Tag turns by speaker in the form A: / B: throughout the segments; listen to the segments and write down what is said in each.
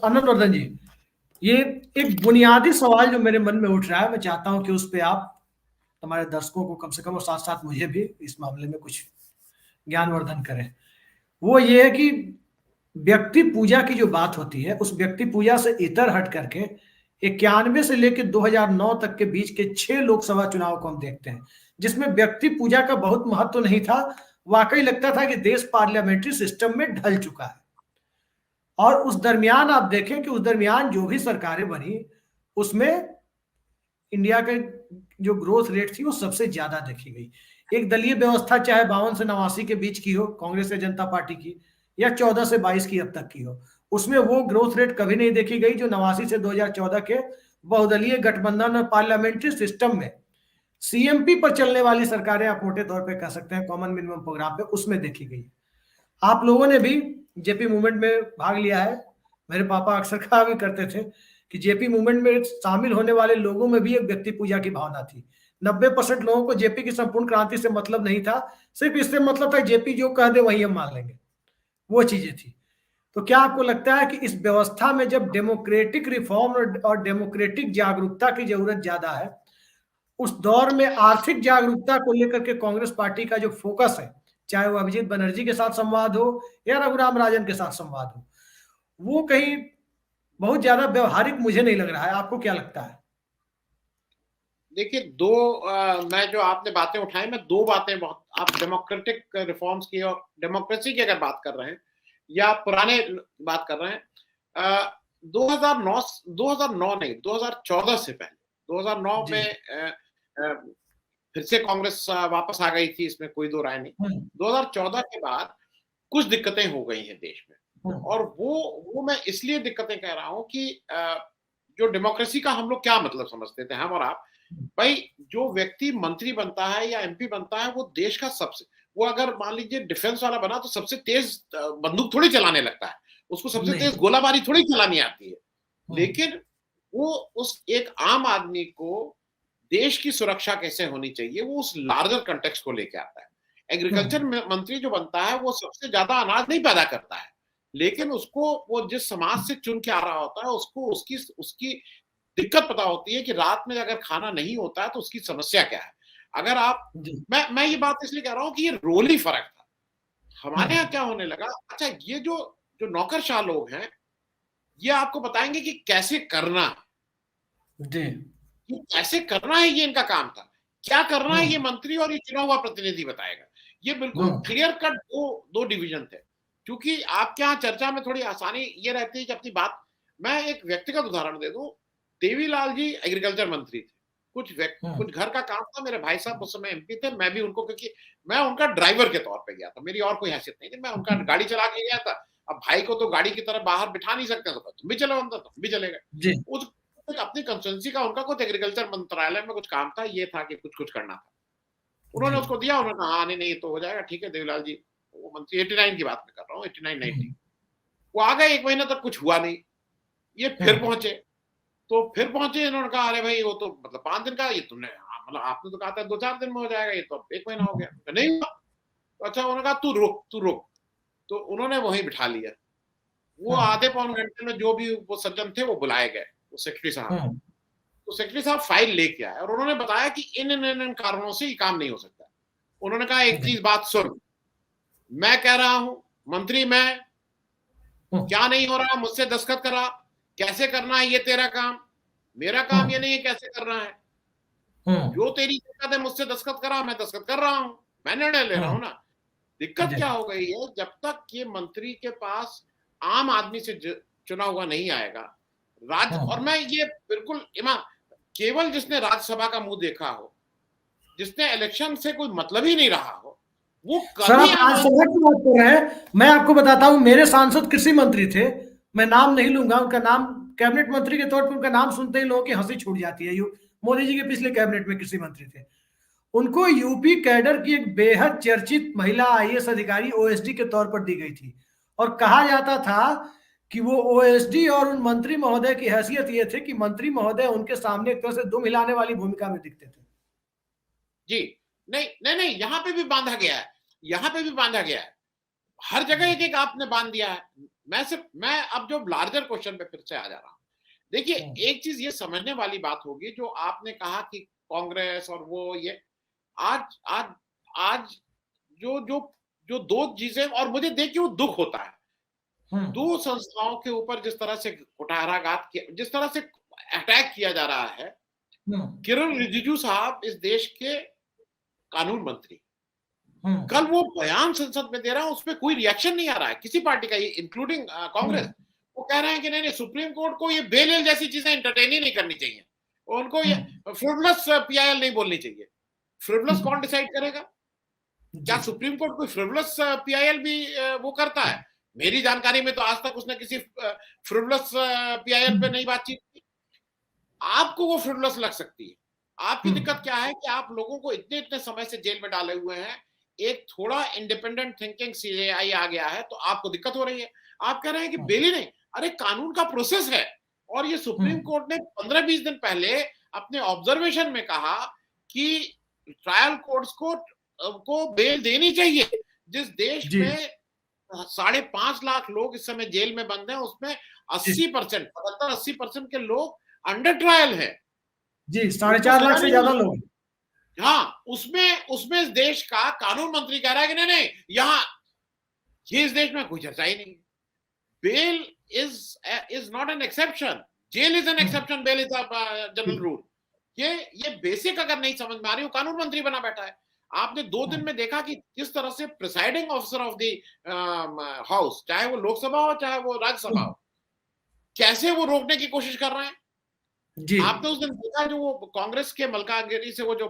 A: आनंद वर्धन जी, ये एक बुनियादी सवाल जो मेरे मन में उठ रहा है, मैं चाहता हूं कि उस पे आप हमारे दर्शकों को कम से कम और साथ साथ मुझे भी इस मामले में कुछ ज्ञानवर्धन करें। वो ये है कि व्यक्ति पूजा की जो बात होती है, उस व्यक्ति पूजा से इतर हट करके 91 से लेकर 2009 तक के बीच के 6 लोकसभा चुनाव को हम देखते हैं, जिसमें व्यक्ति पूजा का बहुत महत्व नहीं था। वाकई लगता था कि देश पार्लियामेंट्री सिस्टम में ढल चुका है। और उस दरमियान आप देखें कि उस दरमियान जो भी सरकारें बनी, उसमें इंडिया के जो ग्रोथ रेट थी वो सबसे ज्यादा देखी गई। एक दलीय व्यवस्था चाहे 52 से 89 के बीच की हो कांग्रेस या जनता पार्टी की, या 14 से 22 की अब तक की हो, उसमें वो ग्रोथ रेट कभी नहीं देखी गई जो 89 से 2014 के बहुदलीय गठबंधन और पार्लियामेंट्री सिस्टम में सीएमपी पर चलने वाली सरकारें, आप मोटे तौर पे कह सकते हैं कॉमन मिनिमम प्रोग्राम पे, उसमें देखी गई। आप लोगों ने भी जेपी मूवमेंट में भाग लिया है। मेरे पापा अक्सर कहा भी करते थे कि जेपी मूवमेंट में शामिल होने वाले लोगों में भी एक व्यक्ति पूजा की भावना थी। 90% लोगों को जेपी की संपूर्ण क्रांति से मतलब नहीं था, सिर्फ इससे मतलब था जेपी जो कह दे वही हम मान लेंगे, वो चीजें थी। तो क्या आपको लगता है कि इस व्यवस्था में जब डेमोक्रेटिक रिफॉर्म और डेमोक्रेटिक जागरूकता की जरूरत ज्यादा है, उस दौर में आर्थिक जागरूकता को लेकर के कांग्रेस पार्टी का जो फोकस है, चाहे वो अभिजीत बनर्जी के साथ संवाद हो या रघुराम राजन के साथ संवाद हो, वो कहीं बहुत ज्यादा व्यवहारिक मुझे नहीं लग रहा है। आपको क्या लगता है?
B: देखिए, मैं जो आपने बातें उठाई, मैं दो बातें बहुत, आप डेमोक्रेटिक रिफॉर्म्स की और डेमोक्रेसी की अगर बात कर रहे हैं या पुराने बात कर रहे हैं, 2009 2009 नहीं, 2014 से पहले, 2009 में फिर से कांग्रेस वापस आ गई थी, इसमें कोई दो राय नहीं। 2014 के बाद कुछ दिक्कतें हो गई हैं देश में, और वो मैं इसलिए दिक्कतें कह रहा हूं कि जो डेमोक्रेसी का हम लोग क्या मतलब समझते थे, हम और आप, भाई जो व्यक्ति मंत्री बनता है या एमपी बनता है, वो देश का सबसे, वो अगर मान लीजिए डिफेंस वाला बना तो सबसे तेज बंदूक थोड़ी चलाने लगता है, उसको सबसे तेज गोलाबारी थोड़ी चलानी आती है। लेकिन वो उस एक आम आदमी को देश की सुरक्षा कैसे होनी चाहिए, वो उस लार्जर कंटेक्स्ट को लेके आता है। एग्रीकल्चर मंत्री जो बनता है, वो सबसे ज्यादा अनाज नहीं पैदा करता है, लेकिन उसको वो जिस समाज से चुन के आ रहा होता है, उसको उसकी उसकी दिक्कत पता होती है कि रात में अगर खाना नहीं होता है तो उसकी समस्या क्या है। अगर आप, मैं ये बात इसलिए कह रहा हूं कि ये रोल ही फर्क था। हमारे यहाँ क्या होने लगा, अच्छा ये जो जो नौकरशाह लोग हैं, ये आपको बताएंगे कि कैसे करना, ये कैसे करना है, ये इनका काम था। क्या करना है ये मंत्री और ये चुना हुआ प्रतिनिधि बताएगा। ये बिल्कुल क्लियर कट दो डिवीजन थे। क्योंकि आपके यहाँ चर्चा में थोड़ी आसानी ये रहती है कि अपनी बात, मैं एक व्यक्तिगत उदाहरण दे दूं। देवीलाल जी एग्रीकल्चर मंत्री थे, कुछ घर का काम था, मेरे भाई साहब उस समय एमपी थे, मैं भी उनको, क्योंकि मैं उनका ड्राइवर के तौर पे गया था, मेरी और कोई हैसियत नहीं थी, मैं उनका गाड़ी चला के गया था। अब भाई को तो गाड़ी की तरह बाहर बिठा नहीं सकते, तो तुम भी चलो अंदर, तुम भी चले गए। अपनी कंस्टिट्यूंसी का उनका कुछ एग्रीकल्चर मंत्रालय में कुछ काम था, ये था कि कुछ करना था, उन्होंने उसको दिया, उन्होंने कहा नहीं नहीं तो हो जाएगा, ठीक है देवीलाल जी, वो मंत्री 89 की बात मैं कर रहा हूँ, 89-90, वो आ गए, 1 महीना तक कुछ हुआ नहीं। ये फिर पहुंचे, इन्होंने कहा अरे भाई वो तो मतलब 5 दिन का, ये तुमने मतलब आपने तो कहा था 2-4 दिन में हो जाएगा, ये तो 1 महीना हो गया, नहीं हुआ। तो अच्छा, उन्होंने कहा तू रुक, तो उन्होंने वहीं बिठा लिया। वो आधे पौन घंटे में जो भी वो सज्जन थे वो बुलाए गए, वो सेक्रेटरी साहब, तो सेक्रेटरी साहब फाइल लेके आए और उन्होंने बताया कि इन कारणों से ये काम नहीं हो सकता। उन्होंने कहा एक चीज बात सुन, मैं कह रहा हूं मंत्री, मैं क्या नहीं हो रहा, मुझसे दस्तखत करा, कैसे करना है ये तेरा काम, मेरा काम ये नहीं है कैसे करना है, जो तेरी दिक्कत है मुझसे दस्तखत करा, मैं दस्तखत कर रहा हूं, मैं निर्णय ले रहा हूं ना। दिक्कत क्या हो गई है, जब तक ये मंत्री के पास आम आदमी से चुना हुआ नहीं आएगा और मैं ये बिल्कुल केवल जिसने राज्यसभा का मुंह देखा हो, जिसने इलेक्शन से कोई मतलब ही नहीं रहा हो, वो कभी
A: राज्यसभा की बात कर रहे हैं। मैं आपको बताता हूं, मेरे सांसद कृषि मंत्री थे, मैं नाम नहीं लूंगा उनका नाम, कैबिनेट मंत्री के तौर पर उनका नाम सुनते ही लोगों की हंसी छूट जाती है। मोदी जी के पिछले कैबिनेट में कृषि मंत्री थे। उनको यूपी कैडर की एक बेहद चर्चित महिला आईएएस अधिकारी ओएसडी के तौर पर दी गई थी, और कहा जाता था कि वो ओएसडी और उन मंत्री महोदय की हैसियत ये थे कि मंत्री महोदय उनके सामने एक तरह से दुम हिलाने वाली भूमिका में दिखते थे।
B: जी, नहीं, यहाँ पे भी बांधा गया है, यहाँ पे भी बांधा गया है, हर जगह एक आपने बांध दिया है। मैं अब जो लार्जर क्वेश्चन पे फिर से आ जा रहा हूँ। देखिए, एक चीज ये समझने वाली बात होगी, जो आपने कहा कि कांग्रेस और वो ये आज आज आज जो जो जो दो चीजें, और मुझे देख के वो दुख होता है, दो संस्थाओं के ऊपर जिस तरह से कुठाराघात किया, जिस तरह से अटैक किया जा रहा है। किरण रिजिजू साहब इस देश के कानून मंत्री, कल वो बयान संसद में दे रहा है, उसमें कोई रिएक्शन नहीं आ रहा है किसी पार्टी का, इंक्लूडिंग कांग्रेस। वो कह रहे हैं कि नहीं, सुप्रीम कोर्ट को ये बेल जैसी चीजें एंटरटेन ही नहीं करनी चाहिए, उनको ये फ्रिवलस पीआईएल नहीं बोलनी चाहिए। फ्रिवलस कौन डिसाइड करेगा? क्या सुप्रीम कोर्ट कोई फ्रिवलस पीआईएल भी वो करता है? मेरी जानकारी में तो आज तक उसने किसी फ्रिवलस पीआईएल पे नहीं बातचीत की। आपको वो फ्रिवलस लग सकती है। आपकी दिक्कत क्या है कि आप लोगों को इतने इतने समय से जेल में डाले हुए हैं, एक थोड़ा इंडिपेंडेंट थिंकिंग सीजेआई आ गया है तो आपको दिक्कत हो रही है। आप कह रहे हैं कि बेल ही नहीं, अरे कानून का प्रोसेस है। और ये सुप्रीम कोर्ट ने 15-20 दिन पहले अपने ऑब्जर्वेशन में कहा कि ट्रायल कोर्ट्स को बेल देनी चाहिए। जिस देश में 5.5 लाख लोग इस समय जेल में बंद हैं, उसमें 80%, 75-80% के लोग अंडर ट्रायल है
A: जी, 4.5 लाख से ज्यादा लोग।
B: हाँ, उसमें इस देश का कानून मंत्री कह रहा है कि नहीं नहीं, यहाँ ये इस देश में कोई चर्चा ही नहीं। Bail is not an exception, jail is an exception, bail is general rule. ये बेसिक अगर नहीं समझ में आ रही हो, कानून मंत्री बना बैठा है। आपने 2 दिन में देखा कि किस तरह से presiding officer of the house, चाहे वो लोकसभा हो चाहे वो राज्यसभा हो, कैसे वो रोकने की कोशिश कर रहे हैं। आपने उस दिन देखा जो वो कांग्रेस के मलकानगिरी से वो जो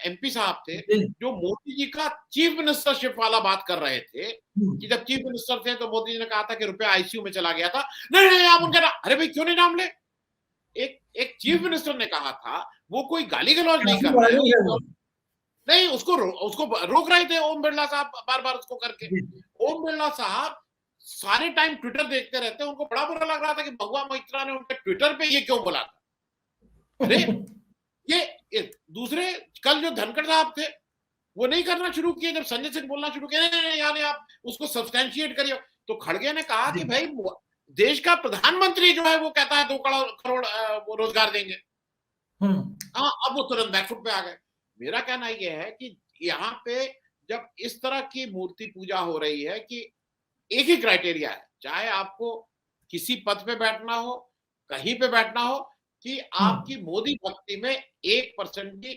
B: एमपी साहब थे, जो मोदी जी का चीफ मिनिस्टरशिप वाला बात कर रहे थे कि जब चीफ मिनिस्टर थे तो मोदी जी ने कहा था कि रुपया आईसीयू में चला गया था। नहीं नहीं, आप उनका अरे भाई क्यों नहीं नाम ले? एक चीफ मिनिस्टर ने कहा था, वो कोई गाली गलौज नहीं कर रहे हैं, नहीं उसको रोक रहे थे ओम बिरला साहब बार बार उसको करके। ओम बिरला साहब सारे टाइम ट्विटर देखते रहते हैं, उनको बड़ा बुरा लग रहा था कि भगवा मोइत्रा ने उनके ट्विटर पे ये क्यों बोला था। अरे ये दूसरे कल जो धनखड़ साहब थे वो नहीं करना शुरू किए, जब संजय सिंह बोलना शुरू किया नहीं यानी आप उसको सब्सटैंशिएट करिए, तो खड़गे ने कहा कि भाई देश का प्रधानमंत्री जो है वो कहता है 2 करोड़ वो रोजगार देंगे। हाँ, अब वो तुरंत बैकफुट पे आ गए। मेरा कहना ये है कि यहाँ पे जब इस तरह की मूर्ति पूजा हो रही है कि एक ही क्राइटेरिया है, चाहे आपको किसी पद पे बैठना हो, कहीं पे बैठना हो, कि आपकी मोदी भक्ति में 1% की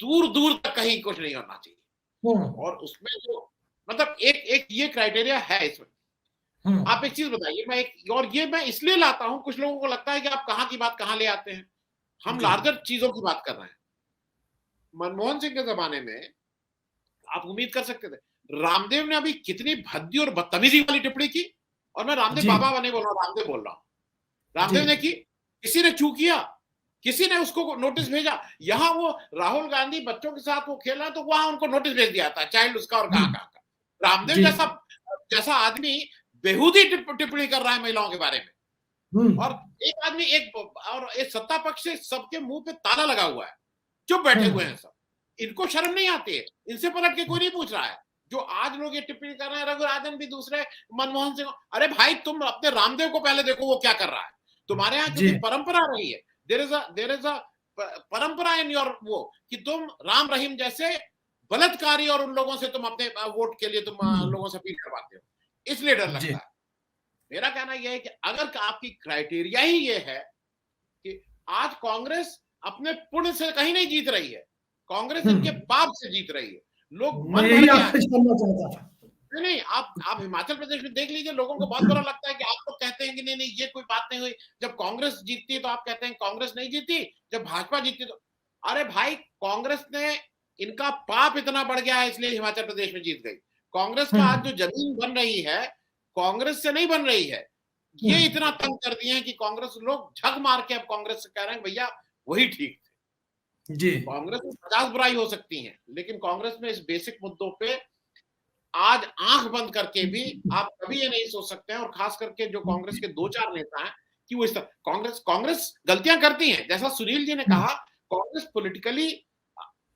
B: दूर दूर तक कहीं कुछ नहीं होना चाहिए। और उसमें जो मतलब एक ये क्राइटेरिया है इसमें। आप एक चीज बताइए, मैं इसलिए लाता हूं, कुछ लोगों को लगता है कि आप कहां की बात कहां ले आते हैं, हम लार्जर चीजों की बात कर रहे हैं। मनमोहन सिंह के जमाने में आप उम्मीद कर सकते थे, रामदेव ने अभी कितनी भद्दी और बदतमीजी वाली टिप्पणी की, और मैं रामदेव बाबा नहीं बोल रहा हूं, रामदेव बोल रहा हूं। रामदेव ने की, किसी ने चू किया, किसी ने उसको नोटिस भेजा। यहां वो राहुल गांधी बच्चों के साथ वो खेल रहा है तो वहां उनको नोटिस भेज दिया था, चाइल्ड उसका और कहां का। रामदेव जैसा आदमी बेहूदी टिप्पणी कर रहा है महिलाओं के बारे में, और एक आदमी एक सत्ता पक्ष से सबके मुंह पे ताला लगा हुआ है, चुप बैठे हुए हैं सब, इनको शर्म नहीं आती है, इनसे पलट के कोई नहीं पूछ रहा है। जो आज लोग ये टिप्पणी कर रहे हैं, रघुराजन भी दूसरे, मनमोहन सिंह, अरे भाई तुम अपने रामदेव को पहले देखो वो क्या कर रहा है। तुम्हारे यहाँ क्योंकि परंपरा रही है, देयर इज अ परंपरा इन योर वो, कि तुम राम रहीम जैसे बलात्कारी और उन लोगों से तुम अपने वोट के लिए तुम लोगों से अपील करवाते हो, इसलिए डर लगता है। मेरा कहना यह है कि अगर आपकी क्राइटेरिया ही ये है कि आज कांग्रेस अपने पुण्य से कहीं नहीं जीत रही है, कांग्रेस इनके पाप से जीत रही है, लोग मन भर नहीं, आप हिमाचल प्रदेश में देख लीजिए, लोगों को बहुत बुरा लगता है कि आप तो कहते हैं कि नहीं ये कोई बात नहीं हुई, जब कांग्रेस जीतती है तो आप कहते हैं कांग्रेस नहीं जीती, जब भाजपा जीतती तो, अरे भाई कांग्रेस ने, इनका पाप इतना बढ़ गया है इसलिए हिमाचल प्रदेश में जीत गई। कांग्रेस का आज जो जमीन बन रही है कांग्रेस से नहीं बन रही है, ये इतना तंग कर दिए हैं कि कांग्रेस लोग झक मार के अब कांग्रेस से कह रहे हैं भैया वही ठीक थे जी। कांग्रेस में 50 बुराई हो सकती है, लेकिन कांग्रेस में इस बेसिक मुद्दों पे आज आंख बंद करके भी आप कभी ये नहीं सोच सकते हैं, और खास करके जो कांग्रेस के 2-4 नेता हैं कि वो इस तरह कांग्रेस गलतियां करती है, जैसा सुनील जी ने कहा, कांग्रेस पॉलिटिकली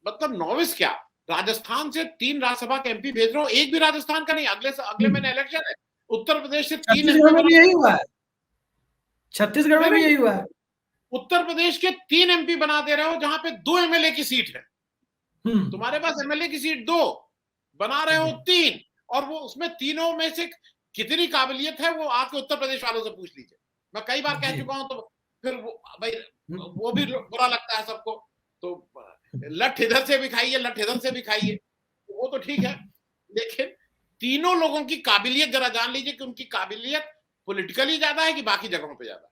B: मतलब नॉविस क्या, राजस्थान से 3 राज्यसभा के एमपी भेज रहा हूं, एक भी राजस्थान का नहीं, अगले महीने इलेक्शन है, उत्तर प्रदेश से 3
A: छत्तीसगढ़ में भी यही हुआ है, छत्तीसगढ़ में भी यही हुआ है।
B: उत्तर प्रदेश के 3 एमपी बना दे रहे हो जहां पे 2 एमएलए की सीट है। तुम्हारे पास एमएलए की सीट 2, बना रहे हो 3, और वो उसमें तीनों में से कितनी काबिलियत है वो आके उत्तर प्रदेश वालों से पूछ लीजिए। मैं कई बार कह चुका हूं, तो फिर वो भाई वो भी बुरा लगता है सबको। तो लठ इधर से भी खाइए, लठ इधर से भी खाइए, वो तो ठीक है, लेकिन तीनों लोगों की काबिलियत जरा जान लीजिए कि उनकी काबिलियत पॉलिटिकली ज्यादा है कि बाकी जगहों पे ज्यादा।